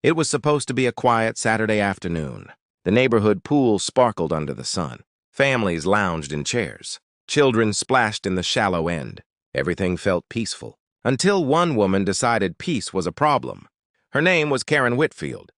It was supposed to be a quiet Saturday afternoon. The neighborhood pool sparkled under the sun. Families lounged in chairs. Children splashed in the shallow end. Everything felt peaceful. Until one woman decided peace was a problem. Her name was Karen Whitfield,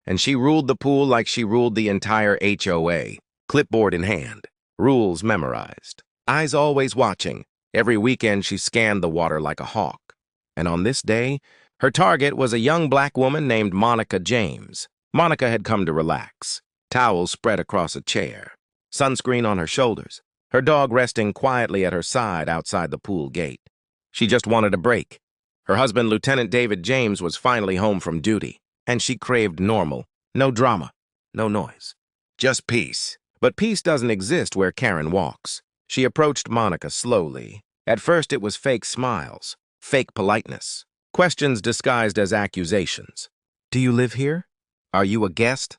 and she ruled the pool like she ruled the entire HOA, clipboard in hand, rules memorized, eyes always watching. Every weekend she scanned the water like a hawk. And on this day, her target was a young black woman named Monica James. Monica had come to relax, towels spread across a chair, sunscreen on her shoulders, her dog resting quietly at her side outside the pool gate. She just wanted a break. Her husband, Lieutenant David James, was finally home from duty, and she craved normal, no drama, no noise, just peace. But peace doesn't exist where Karen walks. She approached Monica slowly. At first it was fake smiles, fake politeness, questions disguised as accusations. Do you live here? Are you a guest?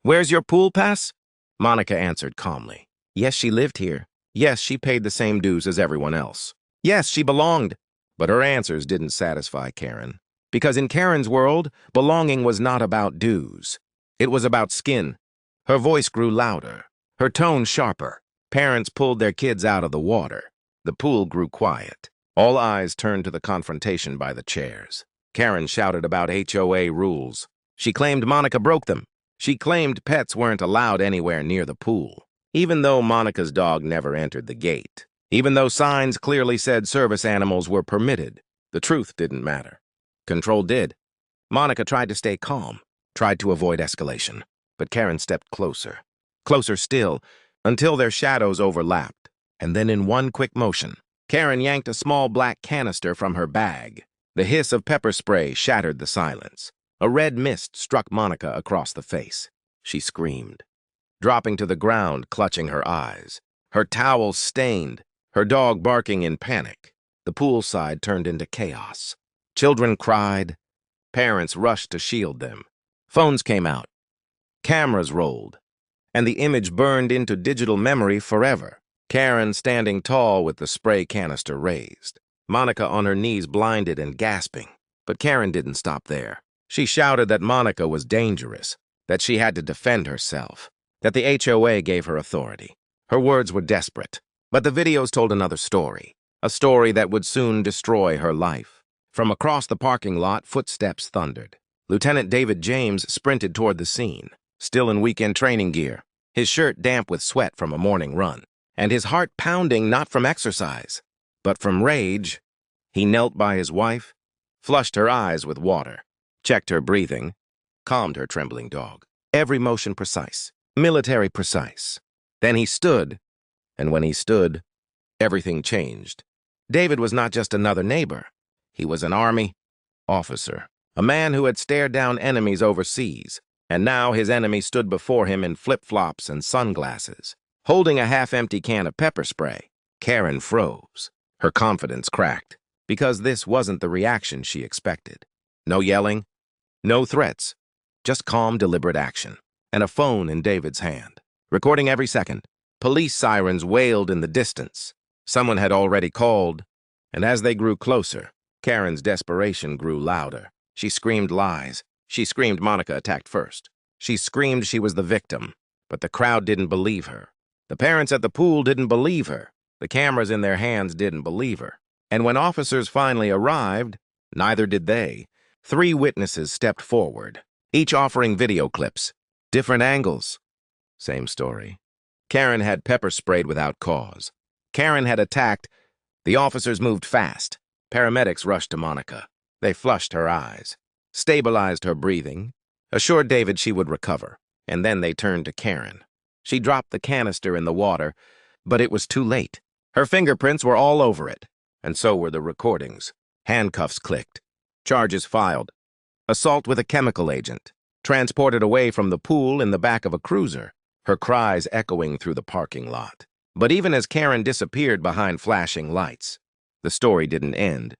Where's your pool pass? Monica answered calmly. Yes, she lived here. Yes, she paid the same dues as everyone else. Yes, she belonged. But her answers didn't satisfy Karen. Because in Karen's world, belonging was not about dues. It was about skin. Her voice grew louder, her tone sharper. Parents pulled their kids out of the water. The pool grew quiet. All eyes turned to the confrontation by the chairs. Karen shouted about HOA rules. She claimed Monica broke them. She claimed pets weren't allowed anywhere near the pool, even though Monica's dog never entered the gate. Even though signs clearly said service animals were permitted, the truth didn't matter. Control did. Monica tried to stay calm, tried to avoid escalation, but Karen stepped closer. Closer still, until their shadows overlapped. And then in one quick motion, Karen yanked a small black canister from her bag. The hiss of pepper spray shattered the silence. A red mist struck Monica across the face. She screamed, dropping to the ground, clutching her eyes. Her towels stained, her dog barking in panic. The poolside turned into chaos. Children cried. Parents rushed to shield them. Phones came out. Cameras rolled. And the image burned into digital memory forever. Karen standing tall with the spray canister raised. Monica on her knees blinded and gasping. But Karen didn't stop there. She shouted that Monica was dangerous, that she had to defend herself, that the HOA gave her authority. Her words were desperate. But the videos told another story, a story that would soon destroy her life. From across the parking lot, footsteps thundered. Lieutenant David James sprinted toward the scene, still in weekend training gear, his shirt damp with sweat from a morning run, and his heart pounding not from exercise, but from rage. He knelt by his wife, flushed her eyes with water, checked her breathing, calmed her trembling dog. Every motion precise, military precise. Then he stood. And when he stood, everything changed. David was not just another neighbor. He was an Army officer, a man who had stared down enemies overseas, and now his enemy stood before him in flip-flops and sunglasses, holding a half-empty can of pepper spray. Karen froze. Her confidence cracked, because this wasn't the reaction she expected. No yelling, no threats, just calm, deliberate action, and a phone in David's hand, recording every second. Police sirens wailed in the distance. Someone had already called, and as they grew closer, Karen's desperation grew louder. She screamed lies. She screamed Monica attacked first. She screamed she was the victim, but the crowd didn't believe her. The parents at the pool didn't believe her. The cameras in their hands didn't believe her. And when officers finally arrived, neither did they. 3 witnesses stepped forward, each offering video clips, different angles. Same story. Karen had pepper sprayed without cause. Karen had attacked. The officers moved fast. Paramedics rushed to Monica. They flushed her eyes, stabilized her breathing, assured David she would recover, and then they turned to Karen. She dropped the canister in the water, but it was too late. Her fingerprints were all over it, and so were the recordings. Handcuffs clicked. Charges filed. Assault with a chemical agent. Transported away from the pool in the back of a cruiser. Her cries echoing through the parking lot. But even as Karen disappeared behind flashing lights, the story didn't end.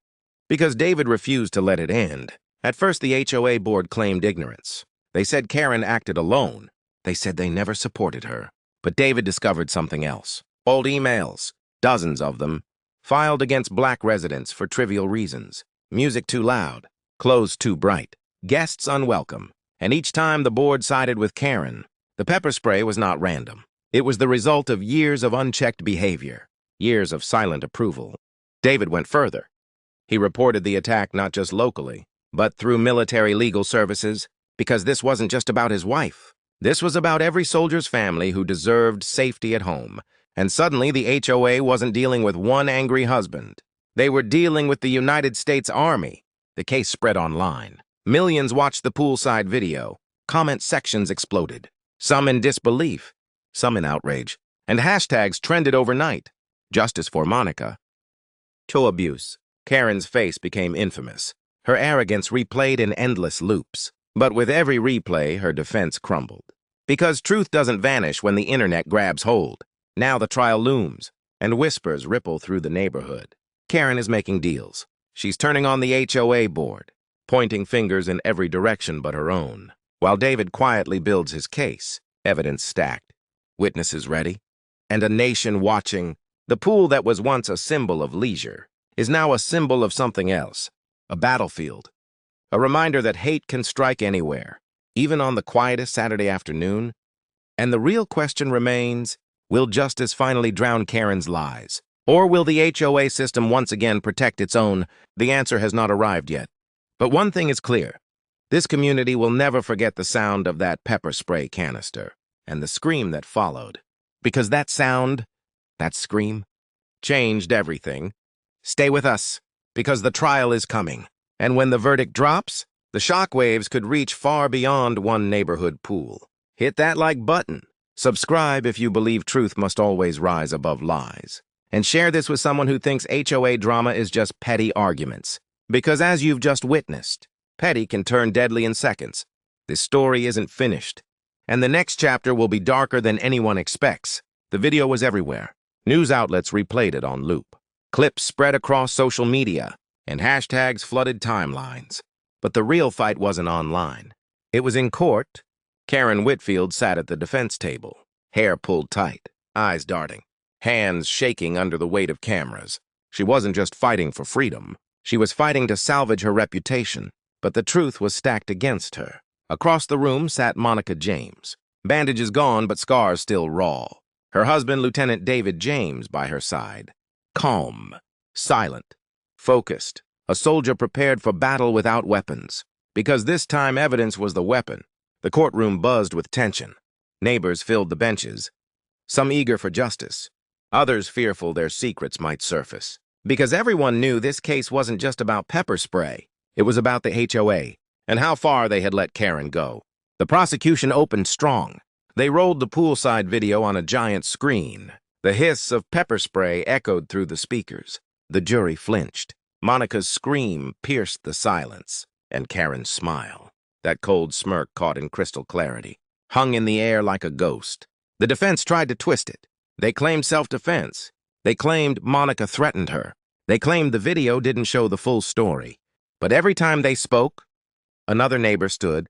Because David refused to let it end. At first, the HOA board claimed ignorance. They said Karen acted alone. They said they never supported her. But David discovered something else. Old emails, dozens of them, filed against black residents for trivial reasons. Music too loud, clothes too bright, guests unwelcome. And each time the board sided with Karen, the pepper spray was not random. It was the result of years of unchecked behavior, years of silent approval. David went further. He reported the attack not just locally, but through military legal services, because this wasn't just about his wife. This was about every soldier's family who deserved safety at home. And suddenly the HOA wasn't dealing with one angry husband. They were dealing with the United States Army. The case spread online. Millions watched the poolside video. Comment sections exploded. Some in disbelief, some in outrage. And hashtags trended overnight. Justice for Monica. Co-abuse. Karen's face became infamous. Her arrogance replayed in endless loops. But with every replay, her defense crumbled. Because truth doesn't vanish when the internet grabs hold. Now the trial looms, and whispers ripple through the neighborhood. Karen is making deals. She's turning on the HOA board, pointing fingers in every direction but her own. While David quietly builds his case, evidence stacked, witnesses ready, and a nation watching, the pool that was once a symbol of leisure is now a symbol of something else, a battlefield. A reminder that hate can strike anywhere, even on the quietest Saturday afternoon. And the real question remains, will justice finally drown Karen's lies? Or will the HOA system once again protect its own? The answer has not arrived yet. But one thing is clear. This community will never forget the sound of that pepper spray canister and the scream that followed. Because that sound, that scream, changed everything. Stay with us, because the trial is coming. And when the verdict drops, the shockwaves could reach far beyond one neighborhood pool. Hit that like button. Subscribe if you believe truth must always rise above lies. And share this with someone who thinks HOA drama is just petty arguments. Because as you've just witnessed, petty can turn deadly in seconds. This story isn't finished. And the next chapter will be darker than anyone expects. The video was everywhere. News outlets replayed it on loop. Clips spread across social media, and hashtags flooded timelines. But the real fight wasn't online. It was in court. Karen Whitfield sat at the defense table, hair pulled tight, eyes darting, hands shaking under the weight of cameras. She wasn't just fighting for freedom. She was fighting to salvage her reputation. But the truth was stacked against her. Across the room sat Monica James. Bandages gone, but scars still raw. Her husband, Lieutenant David James, by her side. Calm, silent, focused. A soldier prepared for battle without weapons. Because this time evidence was the weapon. The courtroom buzzed with tension. Neighbors filled the benches, some eager for justice, others fearful their secrets might surface. Because everyone knew this case wasn't just about pepper spray. It was about the HOA and how far they had let Karen go. The prosecution opened strong. They rolled the poolside video on a giant screen. The hiss of pepper spray echoed through the speakers. The jury flinched. Monica's scream pierced the silence, and Karen's smile, that cold smirk caught in crystal clarity, hung in the air like a ghost. The defense tried to twist it. They claimed self-defense. They claimed Monica threatened her. They claimed the video didn't show the full story. But every time they spoke, another neighbor stood,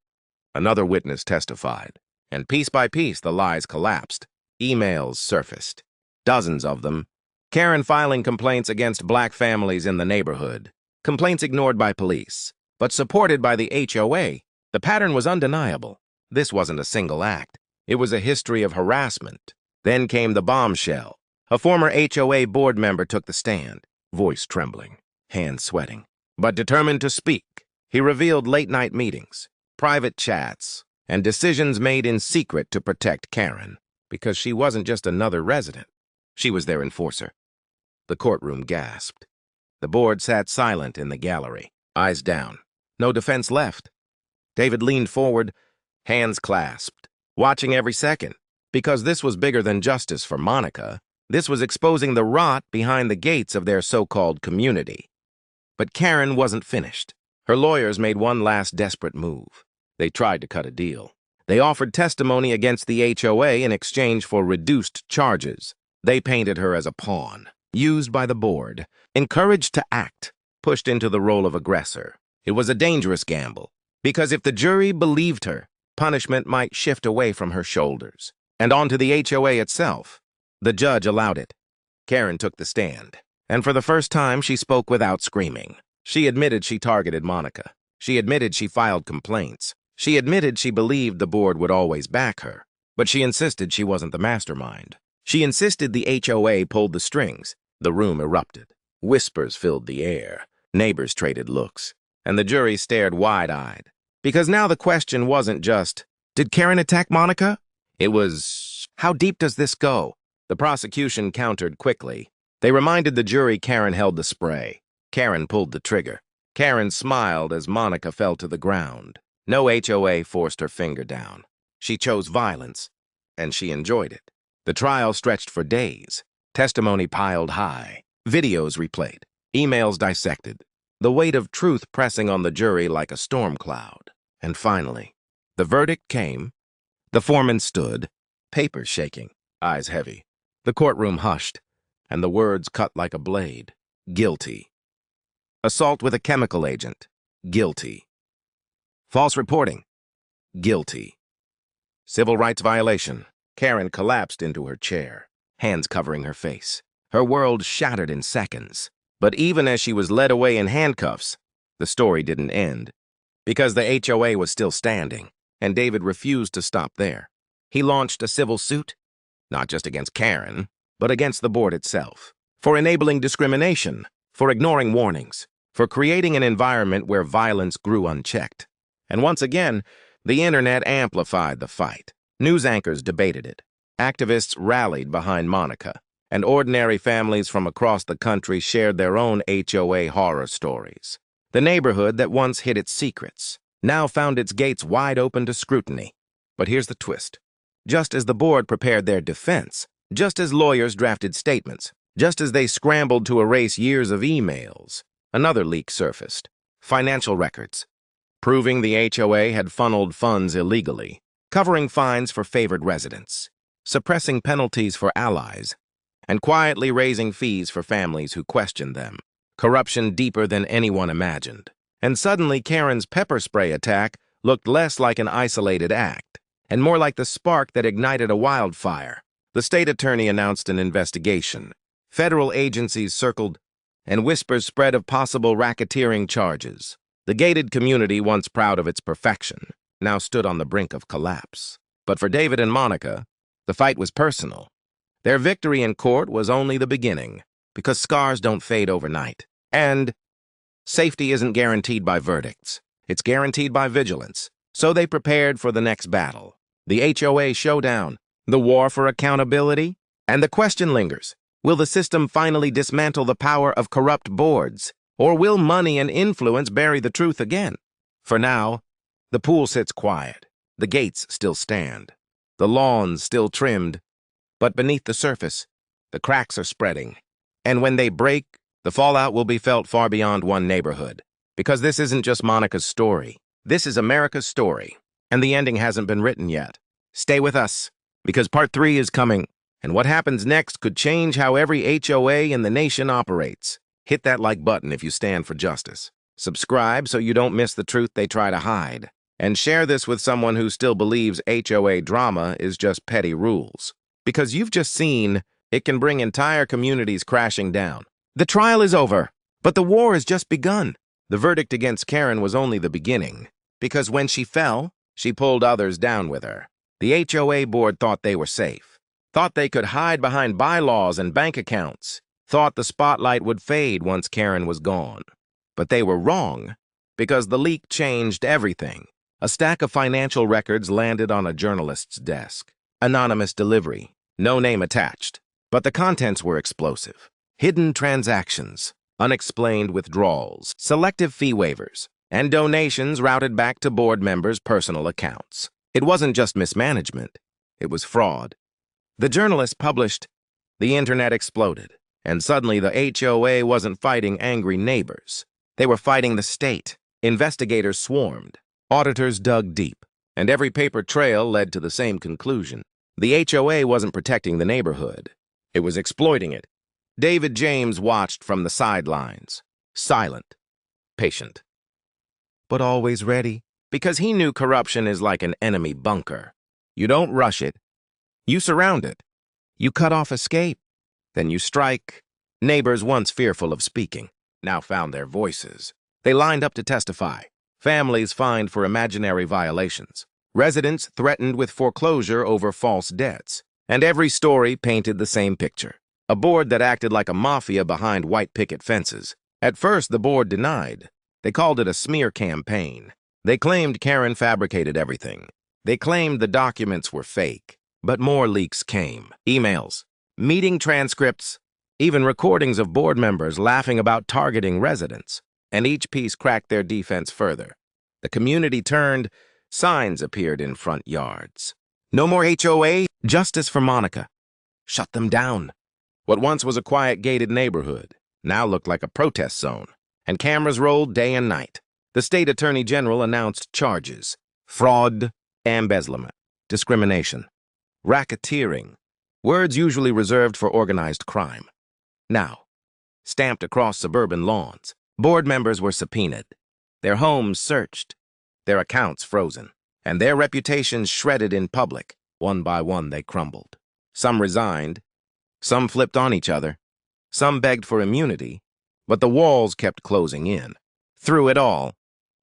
another witness testified, and piece by piece the lies collapsed. Emails surfaced, dozens of them. Karen filing complaints against black families in the neighborhood. Complaints ignored by police, but supported by the HOA. The pattern was undeniable. This wasn't a single act. It was a history of harassment. Then came the bombshell. A former HOA board member took the stand, voice trembling, hands sweating, but determined to speak. He revealed late-night meetings, private chats, and decisions made in secret to protect Karen, because she wasn't just another resident. She was their enforcer. The courtroom gasped. The board sat silent in the gallery, eyes down. No defense left. David leaned forward, hands clasped, watching every second, because this was bigger than justice for Monica. This was exposing the rot behind the gates of their so-called community. But Karen wasn't finished. Her lawyers made one last desperate move. They tried to cut a deal. They offered testimony against the HOA in exchange for reduced charges. They painted her as a pawn, used by the board, encouraged to act, pushed into the role of aggressor. It was a dangerous gamble, because if the jury believed her, punishment might shift away from her shoulders and onto the HOA itself. The judge allowed it. Karen took the stand, and for the first time she spoke without screaming. She admitted she targeted Monica. She admitted she filed complaints. She admitted she believed the board would always back her, but she insisted she wasn't the mastermind. She insisted the HOA pulled the strings. The room erupted. Whispers filled the air. Neighbors traded looks, and the jury stared wide-eyed. Because now the question wasn't just, did Karen attack Monica? It was, how deep does this go? The prosecution countered quickly. They reminded the jury Karen held the spray. Karen pulled the trigger. Karen smiled as Monica fell to the ground. No HOA forced her finger down. She chose violence, and she enjoyed it. The trial stretched for days. Testimony piled high. Videos replayed. Emails dissected. The weight of truth pressing on the jury like a storm cloud. And finally, the verdict came. The foreman stood, papers shaking, eyes heavy. The courtroom hushed, and the words cut like a blade. Guilty. Assault with a chemical agent. Guilty. False reporting. Guilty. Civil rights violation. Karen collapsed into her chair, hands covering her face. Her world shattered in seconds. But even as she was led away in handcuffs, the story didn't end. Because the HOA was still standing, and David refused to stop there. He launched a civil suit, not just against Karen, but against the board itself, for enabling discrimination, for ignoring warnings, for creating an environment where violence grew unchecked. And once again, the internet amplified the fight. News anchors debated it. Activists rallied behind Monica, and ordinary families from across the country shared their own HOA horror stories. The neighborhood that once hid its secrets now found its gates wide open to scrutiny. But here's the twist. Just as the board prepared their defense, just as lawyers drafted statements, just as they scrambled to erase years of emails, another leak surfaced. Financial records, proving the HOA had funneled funds illegally, covering fines for favored residents, suppressing penalties for allies, and quietly raising fees for families who questioned them. Corruption deeper than anyone imagined. And suddenly Karen's pepper spray attack looked less like an isolated act, and more like the spark that ignited a wildfire. The state attorney announced an investigation. Federal agencies circled, and whispers spread of possible racketeering charges. The gated community, once proud of its perfection, now stood on the brink of collapse. But for David and Monica, the fight was personal. Their victory in court was only the beginning, because scars don't fade overnight. And safety isn't guaranteed by verdicts. It's guaranteed by vigilance. So they prepared for the next battle, the HOA showdown, the war for accountability. And the question lingers, will the system finally dismantle the power of corrupt boards? Or will money and influence bury the truth again? For now, the pool sits quiet. The gates still stand. The lawns still trimmed. But beneath the surface, the cracks are spreading. And when they break, the fallout will be felt far beyond one neighborhood. Because this isn't just Monica's story. This is America's story. And the ending hasn't been written yet. Stay with us, because part 3 is coming. And what happens next could change how every HOA in the nation operates. Hit that like button if you stand for justice. Subscribe so you don't miss the truth they try to hide. And share this with someone who still believes HOA drama is just petty rules. Because you've just seen, it can bring entire communities crashing down. The trial is over, but the war has just begun. The verdict against Karen was only the beginning, because when she fell, she pulled others down with her. The HOA board thought they were safe, thought they could hide behind bylaws and bank accounts, thought the spotlight would fade once Karen was gone. But they were wrong, because the leak changed everything. A stack of financial records landed on a journalist's desk. Anonymous delivery. No name attached, but the contents were explosive. Hidden transactions, unexplained withdrawals, selective fee waivers, and donations routed back to board members' personal accounts. It wasn't just mismanagement, it was fraud. The journalist published, the internet exploded, and suddenly the HOA wasn't fighting angry neighbors. They were fighting the state. Investigators swarmed, auditors dug deep, and every paper trail led to the same conclusion. The HOA wasn't protecting the neighborhood. It was exploiting it. David James watched from the sidelines, silent, patient, but always ready, because he knew corruption is like an enemy bunker. You don't rush it. You surround it. You cut off escape. Then you strike. Neighbors once fearful of speaking now found their voices. They lined up to testify. families fined for imaginary violations, residents threatened with foreclosure over false debts, and every story painted the same picture. A board that acted like a mafia behind white picket fences. At first, the board denied. They called it a smear campaign. They claimed Karen fabricated everything. They claimed the documents were fake. But more leaks came. Emails, meeting transcripts, even recordings of board members laughing about targeting residents. And each piece cracked their defense further. The community turned. Signs appeared in front yards. No more HOA, justice for Monica. Shut them down. What once was a quiet, gated neighborhood now looked like a protest zone, and cameras rolled day and night. The state attorney general announced charges: fraud, embezzlement, discrimination, racketeering, words usually reserved for organized crime. Now, stamped across suburban lawns, board members were subpoenaed, their homes searched, their accounts frozen, and their reputations shredded in public. One by one, they crumbled. Some resigned, some flipped on each other, some begged for immunity, but the walls kept closing in. Through it all,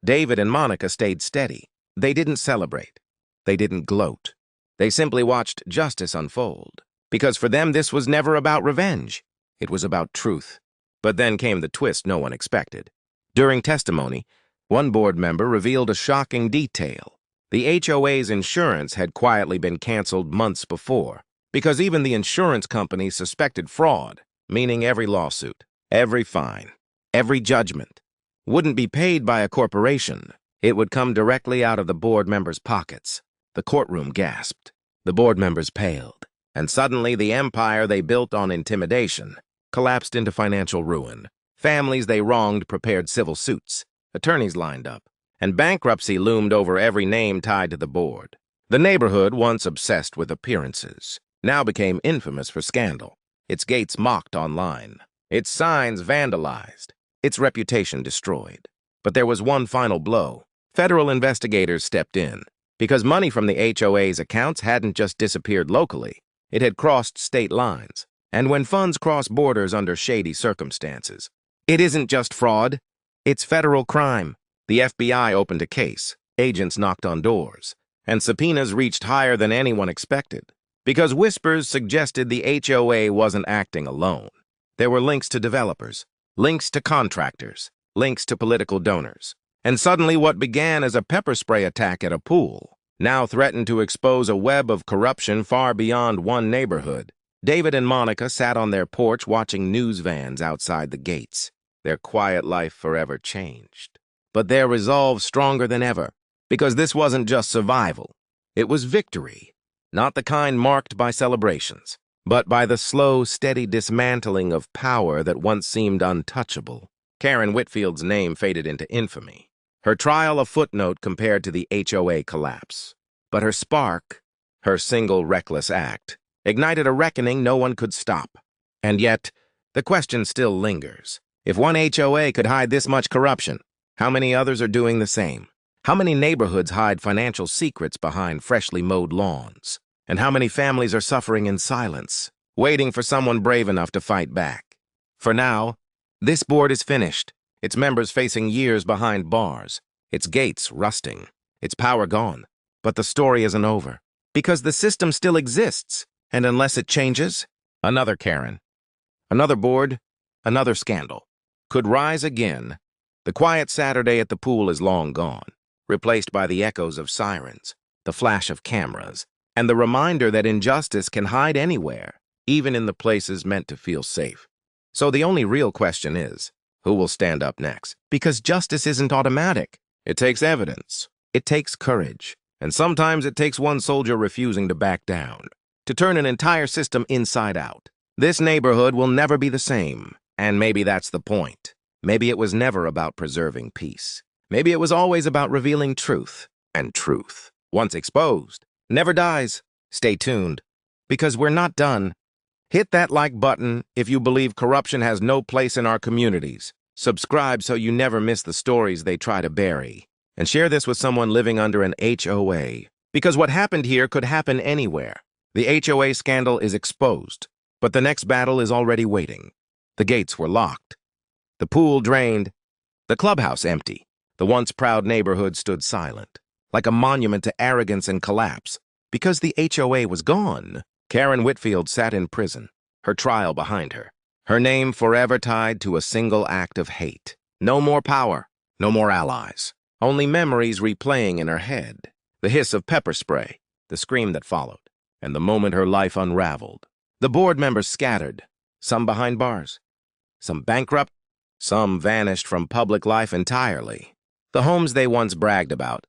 David and Monica stayed steady. They didn't celebrate. They didn't gloat. They simply watched justice unfold, because for them this was never about revenge. It was about truth. But then came the twist no one expected. During testimony, one board member revealed a shocking detail. The HOA's insurance had quietly been canceled months before, because even the insurance company suspected fraud, meaning every lawsuit, every fine, every judgment wouldn't be paid by a corporation. It would come directly out of the board members' pockets. The courtroom gasped. The board members paled. And suddenly the empire they built on intimidation collapsed into financial ruin. Families they wronged prepared civil suits. Attorneys lined up. And bankruptcy loomed over every name tied to the board. The neighborhood, once obsessed with appearances, now became infamous for scandal. Its gates mocked online. Its signs vandalized. Its reputation destroyed. But there was one final blow. Federal investigators stepped in, because money from the HOA's accounts hadn't just disappeared locally. It had crossed state lines. And when funds cross borders under shady circumstances, it isn't just fraud, it's federal crime. The FBI opened a case, agents knocked on doors, and subpoenas reached higher than anyone expected. Because whispers suggested the HOA wasn't acting alone. There were links to developers, links to contractors, links to political donors. And suddenly what began as a pepper spray attack at a pool now threatened to expose a web of corruption far beyond one neighborhood. David and Monica sat on their porch watching news vans outside the gates. Their quiet life forever changed. But their resolve stronger than ever, because this wasn't just survival. It was victory. Not the kind marked by celebrations, but by the slow, steady dismantling of power that once seemed untouchable. Karen Whitfield's name faded into infamy. Her trial a footnote compared to the HOA collapse. But her spark, her single reckless act, ignited a reckoning no one could stop. And yet, the question still lingers. If one HOA could hide this much corruption, how many others are doing the same? How many neighborhoods hide financial secrets behind freshly mowed lawns? And how many families are suffering in silence, waiting for someone brave enough to fight back? For now, this board is finished, its members facing years behind bars, its gates rusting, its power gone. But the story isn't over, because the system still exists, and unless it changes, another Karen, another board, another scandal could rise again. The quiet Saturday at the pool is long gone, replaced by the echoes of sirens, the flash of cameras, and the reminder that injustice can hide anywhere, even in the places meant to feel safe. So the only real question is, who will stand up next? Because justice isn't automatic. It takes evidence. It takes courage. And sometimes it takes one soldier refusing to back down, to turn an entire system inside out. This neighborhood will never be the same, and maybe that's the point. Maybe it was never about preserving peace. Maybe it was always about revealing truth. And truth, once exposed, never dies. Stay tuned, because we're not done. Hit that like button if you believe corruption has no place in our communities. Subscribe so you never miss the stories they try to bury. And share this with someone living under an HOA. Because what happened here could happen anywhere. The HOA scandal is exposed, but the next battle is already waiting. The gates were locked. The pool drained. The clubhouse empty. The once proud neighborhood stood silent, like a monument to arrogance and collapse, because the HOA was gone. Karen Whitfield sat in prison, her trial behind her, her name forever tied to a single act of hate. No more power, no more allies, only memories replaying in her head, the hiss of pepper spray, the scream that followed, and the moment her life unraveled. The board members scattered, some behind bars, some bankrupt, some vanished from public life entirely. The homes they once bragged about,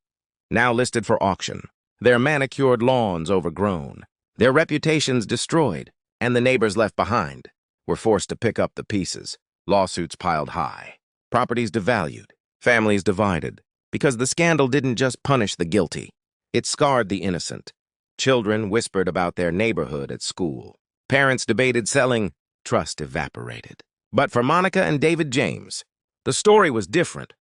now listed for auction, their manicured lawns overgrown, their reputations destroyed, and the neighbors left behind were forced to pick up the pieces, lawsuits piled high, properties devalued, families divided, because the scandal didn't just punish the guilty, it scarred the innocent. Children whispered about their neighborhood at school. Parents debated selling, trust evaporated. But for Monica and David James, the story was different.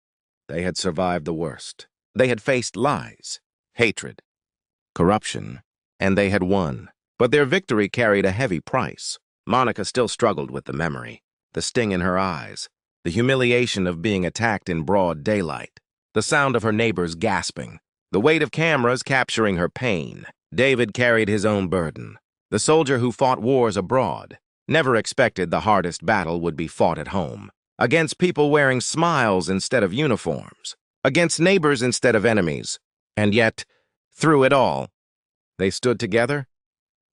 They had survived the worst. They had faced lies, hatred, corruption, and they had won. But their victory carried a heavy price. Monica still struggled with the memory, the sting in her eyes, the humiliation of being attacked in broad daylight, the sound of her neighbors gasping, the weight of cameras capturing her pain. David carried his own burden. The soldier who fought wars abroad never expected the hardest battle would be fought at home, against people wearing smiles instead of uniforms, against neighbors instead of enemies. And yet, through it all, they stood together,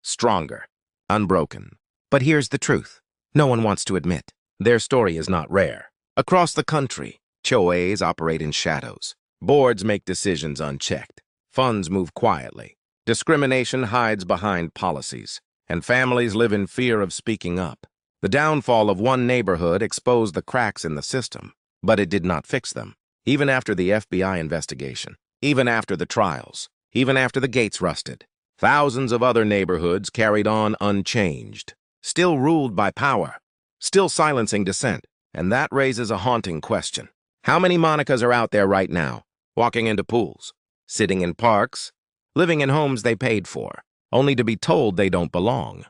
stronger, unbroken. But here's the truth no one wants to admit. Their story is not rare. Across the country, HOAs operate in shadows. Boards make decisions unchecked. Funds move quietly. Discrimination hides behind policies, and families live in fear of speaking up. The downfall of one neighborhood exposed the cracks in the system, but it did not fix them. Even after the FBI investigation, even after the trials, even after the gates rusted, thousands of other neighborhoods carried on unchanged, still ruled by power, still silencing dissent. And that raises a haunting question. How many Monicas are out there right now, walking into pools, sitting in parks, living in homes they paid for, only to be told they don't belong?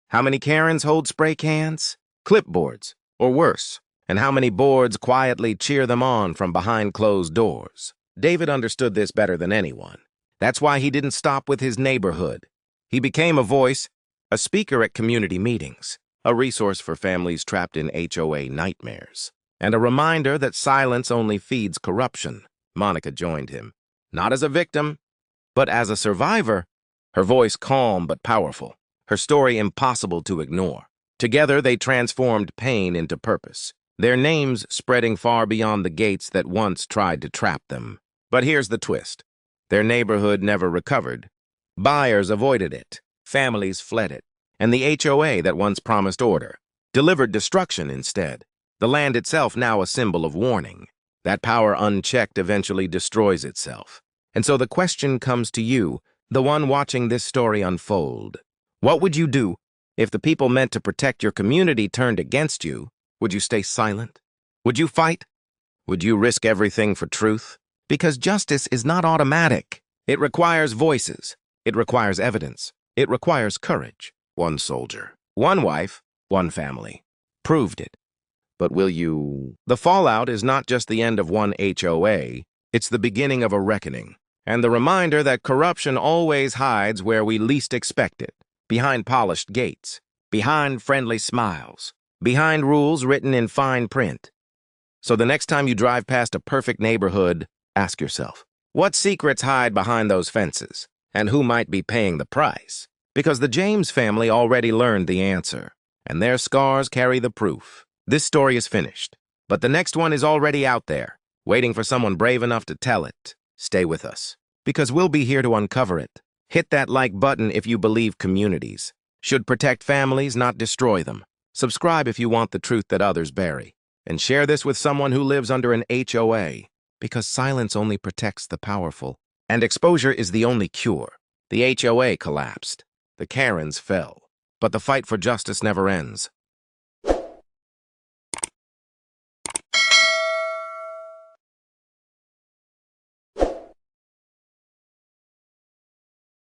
How many Karens hold spray cans, clipboards, or worse? And how many boards quietly cheer them on from behind closed doors? David understood this better than anyone. That's why he didn't stop with his neighborhood. He became a voice, a speaker at community meetings, a resource for families trapped in HOA nightmares, and a reminder that silence only feeds corruption. Monica joined him, not as a victim, but as a survivor, her voice calm but powerful, her story impossible to ignore. Together, they transformed pain into purpose, their names spreading far beyond the gates that once tried to trap them. But here's the twist. Their neighborhood never recovered. Buyers avoided it, families fled it, and the HOA that once promised order delivered destruction instead. The land itself now a symbol of warning. That power unchecked eventually destroys itself. And so the question comes to you, the one watching this story unfold. What would you do if the people meant to protect your community turned against you? Would you stay silent? Would you fight? Would you risk everything for truth? Because justice is not automatic. It requires voices. It requires evidence. It requires courage. One soldier, one wife, one family. Proved it. But will you? The fallout is not just the end of one HOA. It's the beginning of a reckoning. And the reminder that corruption always hides where we least expect it. Behind polished gates. Behind friendly smiles. Behind rules written in fine print. So the next time you drive past a perfect neighborhood, ask yourself, what secrets hide behind those fences? And who might be paying the price? Because the James family already learned the answer, and their scars carry the proof. This story is finished, but the next one is already out there, waiting for someone brave enough to tell it. Stay with us, because we'll be here to uncover it. Hit that like button if you believe communities should protect families, not destroy them. Subscribe if you want the truth that others bury. And share this with someone who lives under an HOA, because silence only protects the powerful, and exposure is the only cure. The HOA collapsed. The Karens fell. But the fight for justice never ends.